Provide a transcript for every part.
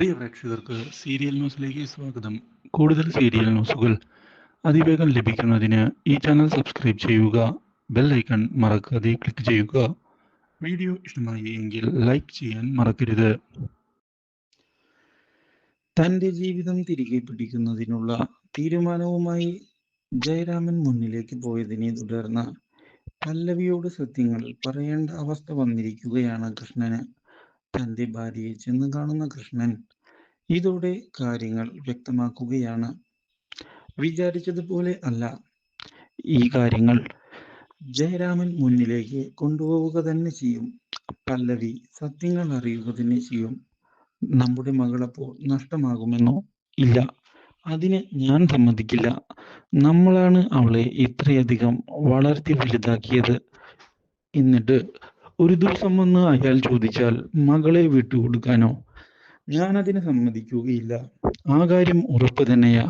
പ്രിയ പ്രേക്ഷകർക്ക് സീരിയൽ ന്യൂസിലേക്ക് സ്വാഗതം. കൂടുതൽ സീരിയൽ ന്യൂസുകൾ അതിവേഗം ലഭിക്കുന്നതിന് ഈ ചാനൽ സബ്സ്ക്രൈബ് ചെയ്യുക. ബെൽ ഐക്കൺ മറക്കാതെ ക്ലിക്ക് ചെയ്യുക. വീഡിയോ ഇഷ്ടമായി എങ്കിൽ ലൈക്ക് ചെയ്യാൻ മറക്കരുത്. തന്റെ ജീവിതം തിരികെ പിടിക്കുന്നതിനുള്ള തീരുമാനവുമായി ജയരാമൻ മുന്നിലേക്ക് പോയതിനെ തുടർന്ന് പല്ലവിയോട് സത്യങ്ങൾ പറയേണ്ട അവസ്ഥ വന്നിരിക്കുകയാണ് കൃഷ്ണന്. തന്റെ ഭാര്യയെ ചെന്ന് കാണുന്ന കൃഷ്ണൻ ഇതോടെ കാര്യങ്ങൾ വ്യക്തമാക്കുകയാണ്. വിചാരിച്ചതുപോലെ അല്ല, ഈ കാര്യങ്ങൾ ജയരാമൻ മുന്നിലേക്ക് കൊണ്ടുപോവുക തന്നെ ചെയ്യും. പല്ലവി സത്യങ്ങൾ അറിയുക തന്നെ ചെയ്യും. നമ്മുടെ മകളപ്പോൾ നഷ്ടമാകുമെന്നോ? ഇല്ല, അതിന് ഞാൻ സമ്മതിക്കില്ല. നമ്മളാണ് അവളെ ഇത്രയധികം വളർത്തി വലുതാക്കിയത്. എന്നിട്ട് ഒരു ദിവസം വന്ന് അയാൾ ചോദിച്ചാൽ മകളെ വിട്ടുകൊടുക്കാനോ? ഞാൻ അതിന് സമ്മതിക്കുകയില്ല. ആ കാര്യം ഉറപ്പ് തന്നെയാ.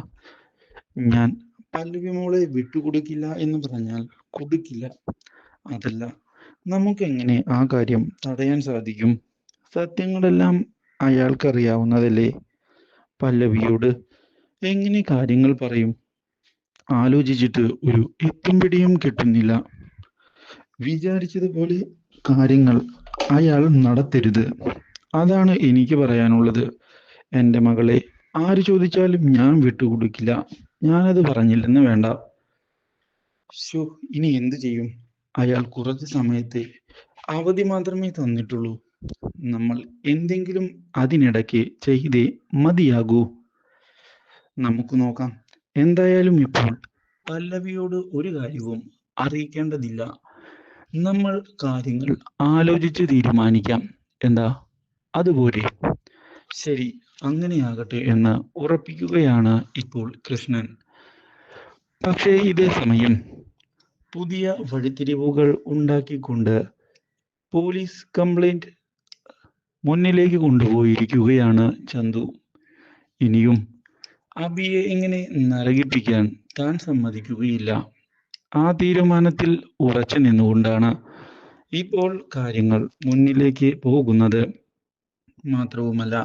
ഞാൻ പല്ലവി മോളെ വിട്ടുകൊടുക്കില്ല എന്ന് പറഞ്ഞാൽ കൊടുക്കില്ല. അതല്ല, നമുക്കെങ്ങനെ ആ കാര്യം തടയാൻ സാധിക്കും? സത്യങ്ങളെല്ലാം അയാൾക്കറിയാവുന്നതല്ലേ. പല്ലവിയോട് എങ്ങനെ കാര്യങ്ങൾ പറയും? ആലോചിച്ചിട്ട് ഒരു എത്തും പിടിയും കിട്ടുന്നില്ല. വിചാരിച്ചതുപോലെ കാര്യങ്ങൾ അയാൾ നടത്തരുത്. അതാണ് എനിക്ക് പറയാനുള്ളത്. എൻ്റെ മകളെ ആര് ചോദിച്ചാലും ഞാൻ വിട്ടുകൊടുക്കില്ല. ഞാനത് പറഞ്ഞില്ലെന്ന് വേണ്ട. ശോ, ഇനി എന്തു ചെയ്യും? അയാൾ കുറച്ച് സമയത്തെ അവധി മാത്രമേ തന്നിട്ടുള്ളൂ. നമ്മൾ എന്തെങ്കിലും അതിനിടയ്ക്ക് ചെയ്തേ മതിയാകൂ. നമുക്ക് നോക്കാം. എന്തായാലും ഇപ്പോൾ പല്ലവിയോട് ഒരു കാര്യവും അറിയിക്കേണ്ടതില്ല. നമ്മൾ കാര്യങ്ങൾ ആലോചിച്ച് തീരുമാനിക്കാം. എന്താ, അതുപോലെ? ശരി, അങ്ങനെയാകട്ടെ എന്ന് ഉറപ്പിക്കുകയാണ് ഇപ്പോൾ കൃഷ്ണൻ. പക്ഷേ ഇതേ സമയം പുതിയ വഴിത്തിരിവുകൾ ഉണ്ടാക്കിക്കൊണ്ട് പോലീസ് കംപ്ലൈന്റ് മുന്നിലേക്ക് കൊണ്ടുപോയിരിക്കുകയാണ് ചന്തു. ഇനിയും അബിയെ ഇങ്ങനെ നരകിപ്പിക്കാൻ താൻ സമ്മതിക്കുകയില്ല. ആ തീരുമാനത്തിൽ ഉറച്ചു നിന്നുകൊണ്ടാണ് ഇപ്പോൾ കാര്യങ്ങൾ മുന്നിലേക്ക് പോകുന്നത്. മാത്രവുമല്ല,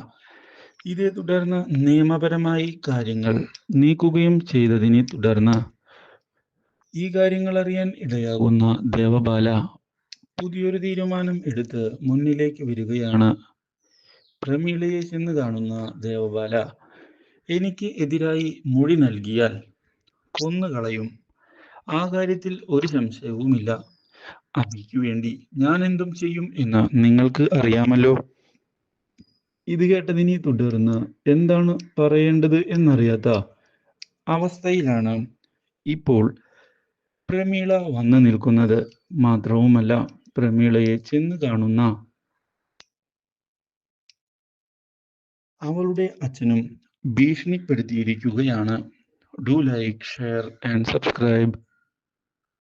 ഇതേ തുടർന്ന് നിയമപരമായി കാര്യങ്ങൾ നീക്കുകയും ചെയ്തതിനെ തുടർന്ന് ഈ കാര്യങ്ങൾ അറിയാൻ ഇടയാകുന്ന ദേവബാല പുതിയൊരു തീരുമാനം എടുത്ത് മുന്നിലേക്ക് വരികയാണ്. പ്രമീളയെ ചെന്ന് കാണുന്ന ദേവബാല എനിക്ക് എതിരായി മൊഴി നൽകിയാൽ കൊന്നുകളയും. ആ കാര്യത്തിൽ ഒരു സംശയവുമില്ല. അബിക്ക് വേണ്ടി ഞാൻ എന്തും ചെയ്യും എന്ന് നിങ്ങൾക്ക് അറിയാമല്ലോ. ഇത് കേട്ടതിനെ തുടർന്ന് എന്താണ് പറയേണ്ടത് എന്നറിയാത്ത അവസ്ഥയിലാണ് ഇപ്പോൾ പ്രമീള വന്നു നിൽക്കുന്നത്. മാത്രവുമല്ല, പ്രമീളയെ ചെന്ന് കാണുന്ന അവളുടെ അച്ഛനും ഭീഷണിപ്പെടുത്തിയിരിക്കുകയാണ്. Do like, share and subscribe.